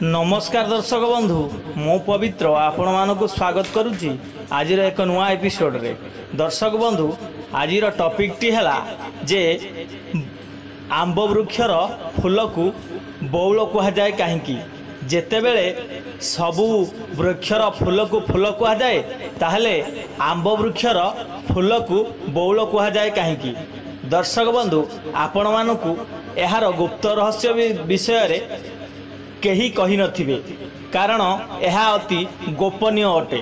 नमस्कार दर्शक बंधु मो पवित्र आपण मानक स्वागत करुच्ची आज एक नुआ एपिसोड रे। दर्शक बंधु आज टॉपिक टी है जे आंब वृक्षर फूल को बौल कह जाए कहीं जेतेबेले सबू वृक्षर फूल को फूल कह जाए ताहले आंब वृक्षर फूल को बौल कह जाए कहीं। दर्शक बंधु आपण मानकु एहार गुप्त रहस्य विषय रे केही कही नथिबे कारण यह अति गोपनीय अटे।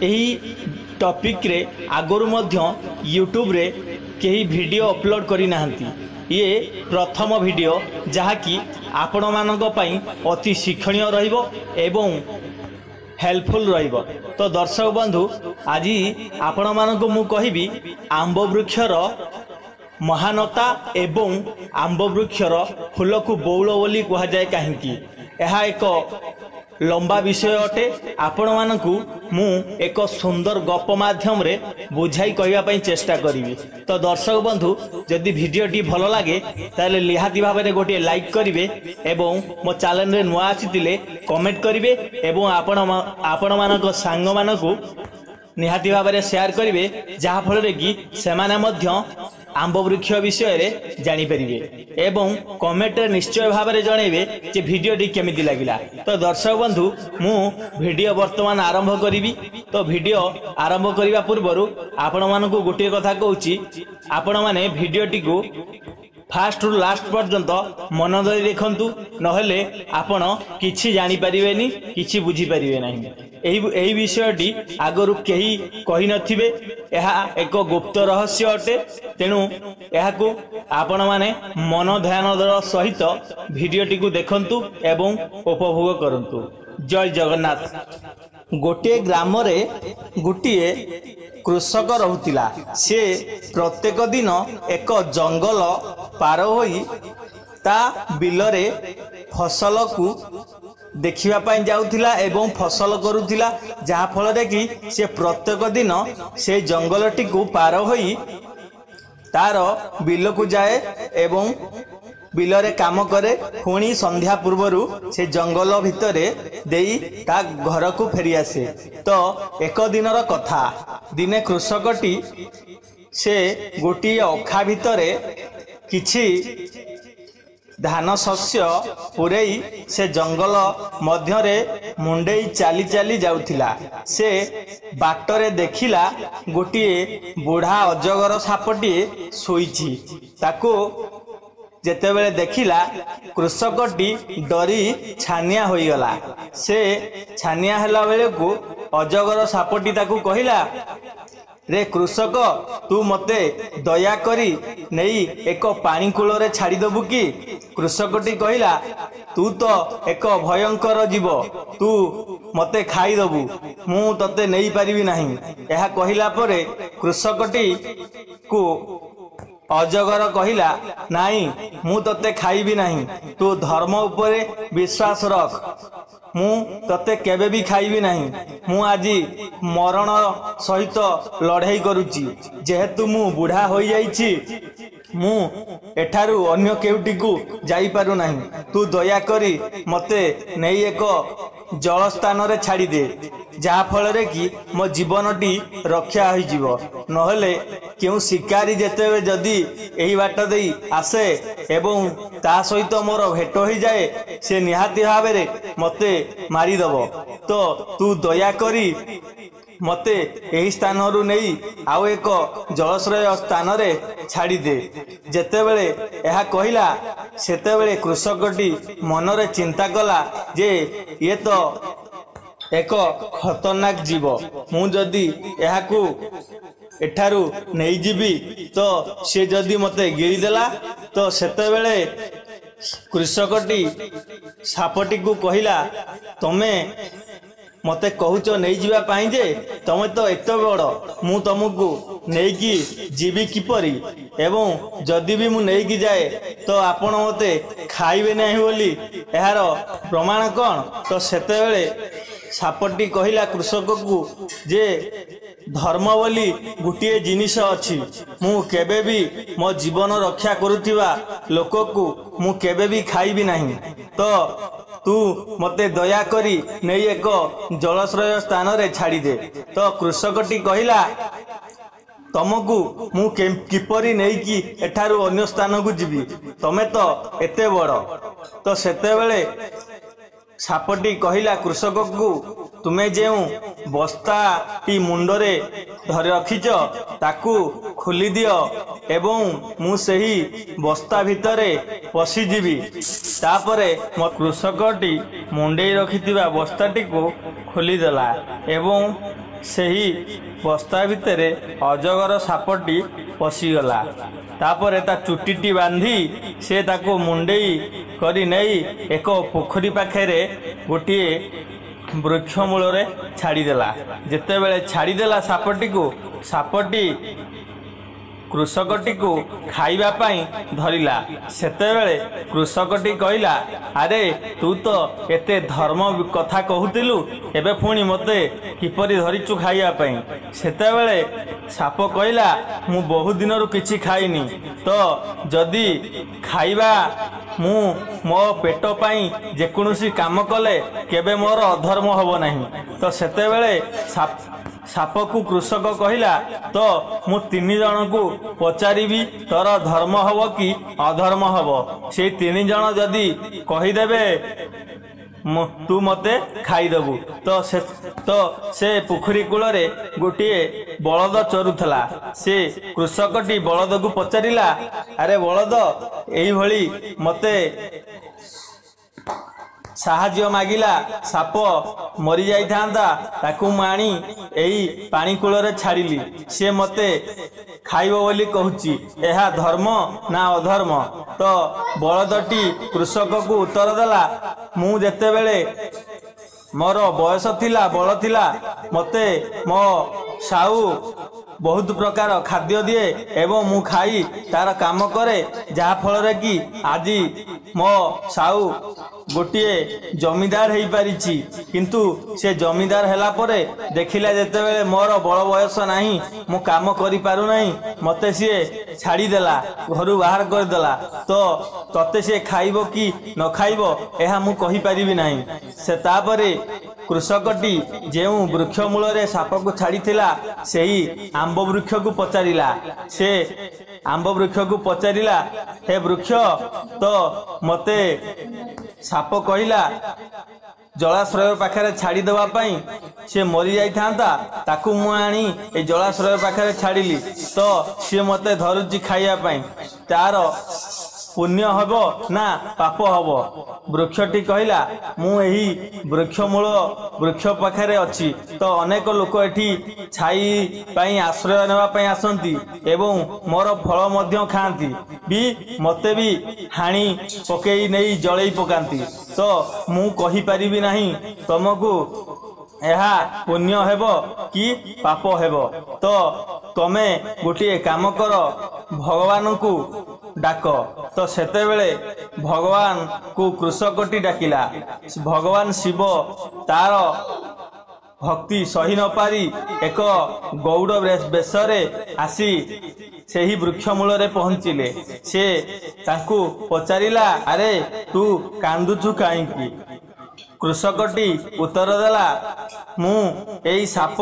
यही टॉपिक रे आगरु मध्य यूट्यूब रे केही वीडियो अपलोड करी नाहंती। ये प्रथम वीडियो जहाँकि आपण मानक पई अति शिक्षणीय रहिबो एवं हेल्पफुल रहिबो। तो दर्शक बंधु आज आपण मानक मु कहिबी आंब वृक्षर महानता एवं आंब वृक्षर फूल को बौल बोली कह जाए कहीं। यह एक लंबा विषय अटे। आपण मानकु मु एक सुंदर गप माध्यम रे बुझाई कहवाई चेष्टा करी। तो दर्शक बंधु जदि वीडियोटी भल लगे ताले निहाती भाव में गोटे लाइक करेंगे एवं मो चैनल रे नुआ आसीतिले कमेंट करेंगे एवं आपण मानक सांग मानकु निहाती भाव में शेयर करेंगे जहाँ फल कि सेमाने मध्य आंब वृक्ष विषय रे जानी परिबे एवं कमेंट निश्चय भाव में जनइबे जे वीडियोटी केमिति लागिला। तो दर्शक बंधु मु वीडियो वर्तमान आरंभ करी। तो वीडियो आरंभ करने पूर्व आपण मानकु गोटे कथा कहूची आपण माने वीडियोटी को फास्ट रु लास्ट पर्यंत मन धरी देखंतु नहेले आपण किछि जानी परिबेनी किछि बुझी परिबे नाही। एही विषयटी आगरु केही कहि नथिबे यह एक गुप्त रहस्य अटे। तेणु यहाकू आपण माने मन ध्यान सहित वीडियोटी को देखंतु एवं उपभोग करंतु। जय जगन्नाथ। गोटे ग्राम रे गोटिए कृषक रहुतिला। से प्रत्येक दिन एक जंगल पार होई ता बिलरे फसल को देखिबा पाई जाउथिला एवं फसल करुथिला जहा फल रे कि से प्रत्येक दिन से जंगलटी को पार होई तार बिल को जाए एवं बिलरे काम करे। पुणी संध्या पूर्वरु से जंगल भितरे देई ता घर को फेरी आसे। तो एक दिनर कथा दिने कृषकटी से गोटी अखा भितरे किछि धान शस्य पुरई से जंगल मध्यरे मुंडेई चाली चाली जाउथिला। से बाटरे देखिला गोटिए बुढ़ा अजगर सापटिए सोईछि। ताको जेतेबेले देखिला कृषकटी डरी छानिया होईगला। से छानिया हेला बेले को अजगर सापटी ताकू कहिला रे कृषक तू मते दया करी नहीं एक पानी कूल रे छाड़ी दबु कि। कृषकटी कहिला तू तो एक भयंकर जीव तू मते खाई दबु मु तते नहीं पारिबी नहीं। यह कहिला परे कृषकटी को अजगर कहिला नाई मु तते खाइबी नहीं तू धर्म उपरे विश्वास रख मु तते केबे भी खाइबी नहीं। मु आजी मरण सहित लड़ाई करुची जेहेतु मु बुढ़ा हो जाइछि मु एठारु अन्य केउटी को जाई पारु नहीं। तू दया करी मते नहीं एक जल स्थान रे छाड़ी दे जहा फल रे कि मो जीवनटी रक्षा होई जीवो नहले क्यों शिकारी जेते जदि एही बाट देई आसे एवं ता सहित मोर भेट हो जाए से निहाती भाव रे मते मारी दबो। तो तू दया करी मते एही स्थान रु नहीं आउ एक जलश्रय स्थान रे छाड़ी दे। जेतेबेले यह कहिला सेतेबेले कृषकटी मन रे चिंता कला जे ये तो एक खतरनाक जीव मु जदि यहाकू एठारु नहीं जीवी तो से जदि मते गिरी देला तो सेतेबेले कृषकटी सापटी को कहिला तमे मते कहूच नहीं जीवा पाई जे तमे तो एत बड़ मु तुमको नहीं की जीवी किपरी एवं जदि भी मु नहीं की जाए तो आपण मते खाइबे नहीं बोली यार प्रमाण कौन। तो सेतेबेले सापटी कहिला कृषक को जे धर्म बोली गोटे जिनिस अच्छी मु केबे भी मो जीवन रक्षा करुथिबा लोक को मु केबे भी खाइबी नहीं। तो तू मते दया करी नहीं एक जलाश्रय स्थान रे छाड़ी दे। तो कृषकटी कहिला तुमको मु किपरि नहीं कि एठारू अन्य स्थान को जीवी तमे तो एते बड़। तो सेतेबेले सापटी कहिला कृषक को तुमे जेउ बस्ता टी मुंडरे धरि रखिच ताकू खोली दियो एवं मु सही बस्ता भितरे पशि जीवी। तापरे मो कृषकटी मुंडे रखिथिबा बस्ताटी को खोली देला एवं सही बस्ता भितरे अजगर सापटी पशिगला। तापरे ता चुटीटी बांधी से ताको मुंडेई करी नहीं एक पोखरी पाखे गोटे वृक्ष मूल छाड़देला। जितेबले छाड़देला सापटी को सापटी कृषकटी को खाइबा पाई धरिला। सेतेबेले कृषकटी कहिला अरे तू तो एते धर्म कथा कहूतिलु एबे पुणी मते किपरि धरिचु खाइबा पाई। सेतेबेले साप कहिला मु बहुत दिन रु किछि खाइनी तो जदि खाइबा मु मो पेट पाई जेकोसी काम कले केबे मोर अधर्म हबो नहीं। तो सेतेबेले साप को कृषक कहिला तो मु 3 जन को पचारिबी तोर धर्म हब कि अधर्म हब। से 3 जन जदि कहीदेवे तू मते खाईदेबू। तो से पोखरी कूल रे गोटे बलद चरुथला। से कृषकटी बलद को पचारिला अरे बलद एई भली मते साहाଯ୍ୟ मागिला साप मरी जाई थांदा ताकू माणी एई पानी कूल रे छाड़िली से मते खाइबो बोली कहूची एहा धर्म ना अधर्म। तो बलदटी कृषक को उत्तर देला मु जेते बेले मोर बयस थिला बल थिला मते मो साऊ बहुत प्रकार खाद्य दिए एवं मु खाई तार काम करे जहा फल कि आज मो साऊ गोटे जमीदार हो पारिछि। किंतु से जमीदार हैला परे देखिला जेतेबेले मोर बड़ बयस नाही मु काम करि पारु नाही मते सी छाड़ी देला घर बाहर कर देला। तो तते से खाइबो कि न खाइबो एहा मु कहि पारिबि नाही। से तापरे कृषकटी जेउ वृक्ष मूल रे साप को छाड़ी थिला सेही आंब वृक्ष को पचारिला। से आंब वृक्ष को पचारिला हे वृक्ष तो मते साप कहिला जलाश्रय पाखे छाड़ी देवा पाई से मरी जाई थांता ताकू मु आनी ए जलाश्रय पाखे छाड़िली तो सी मते धरुची खाइया पाई तार पुण्य हबो ना पाप हबो। वृक्षटी कहिला मु एही वृक्ष मूल वृक्ष पाखे अच्छी तो अनेक लोक एठी छाई पाई आश्रय नेवा पाई आसंती एवं मोर फल मध्य खाती भी मते भी हाणी पकई नहीं जलई पकांती। तो मु कहि परिबि नाही तुमको एहा पुण्य हेबो कि पाप हेबो। तो तमे गोटे काम कर भगवान को डाक। तो सेतेबेले भगवान को कृषकटी डाकिला। भगवान शिव तार भक्ति सही न पारी एक गौड़ बेशरे आसी सेही वृक्ष मूल रे पहुंचिले। से ताकू पचारिला अरे तू कांदुचु काईकी। कृषकटी उत्तर देला मु एई साप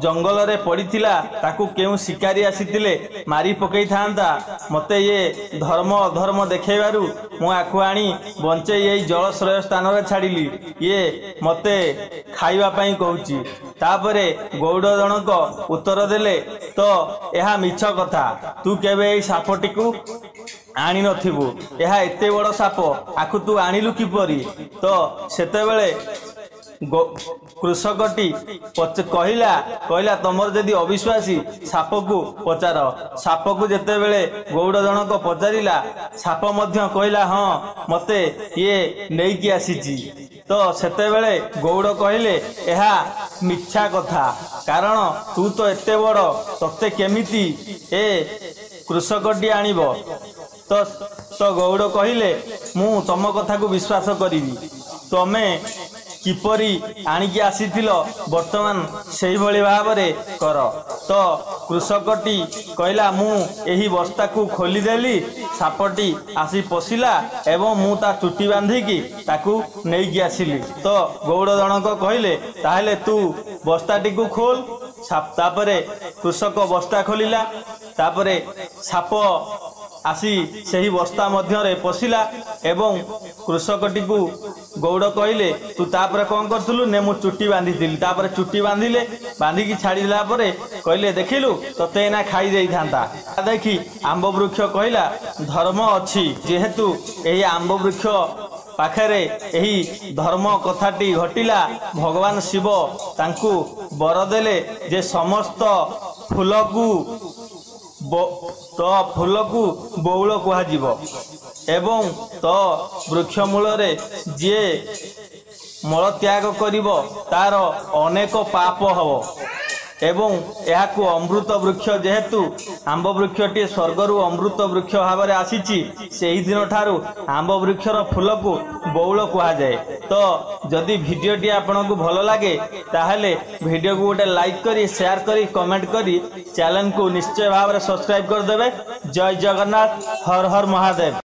जंगल रे पड़ीथिला ताकू केउ शिकारी आसीतिले मारी पकई थांता मते ये धर्म अधर्म देखैबारु मु आखु आनी बंचे ये जलश्रय स्थान रे छाड़िली ये मते खाइबा पाई कहूची। तापरे गौड़ जनक उत्तर देले तो एहा मिछ कथा तू केबे एई सापटी को आनी नथिबु एहा एते बड़ साप आखु तू आनिलु किपरि। तो सेतेबेले कृषकटी कहला तुमर जदि अविश्वासी साप को पचार। साप को जेतेबेले गौड़ जनक पचारिला साप मध्य कहला हाँ मते ये नहीं कि आसीची। तो सेतेबेले गौड़ कहले एहा मिथ्या कथा कारण तू तो एते बड़ तते केमिति ए कृषकटी आनिबो। तो गौड़ कहले मु तम कथा को विश्वास करी तमे किपरि आणिकी आसीथिल वर्तमान सेही भली भाबरे कर। तो कृषकटी कहला मु एही बस्ता को खोली देली सापटी आसी पशिला एवं मु ता चुटी बांधिकी ताकू नेइकी आसिली। तो गौड़ जनक कहले ताहले तू बस्ताटी को खोल। तापरे कृषक बस्ता खोलिला तापरे साप आसी सही बस्ता मध्य पशिला एवं कृषकटी को गौड़ कहले तू तापर कौन करथुलु ने मु चुटी बांधी तापर चुटी बांधिले बांधिकी छाड़ीला परे कहले देखिलु तते ना खाई जाई थांता। देखी आंब वृक्ष कहला धर्म अछि जेहेतु एही आंब वृक्ष पाखरे एही धर्म कथाटी घटिला भगवान शिव तांकू वर देले जे समस्त फूल को फूल को बौल कह एवं तो वृक्ष मूल जी मल त्याग करिवो तार अनेक पाप हबो एवं यह अमृत वृक्ष जेहेतु आंब वृक्षटी स्वर्गरु अमृत वृक्ष भाव में आसीची से ही दिन ठारू आंब वृक्षर फूल को बौल कह जाए। तो जदि वीडियोटी आपन को भल लगे ताहले वीडियो को गोटे लाइक करी शेयर करी कमेंट करी चैनल को निश्चय भाव में सब्सक्राइब कर देबे। जय जगन्नाथ हर हर महादेव।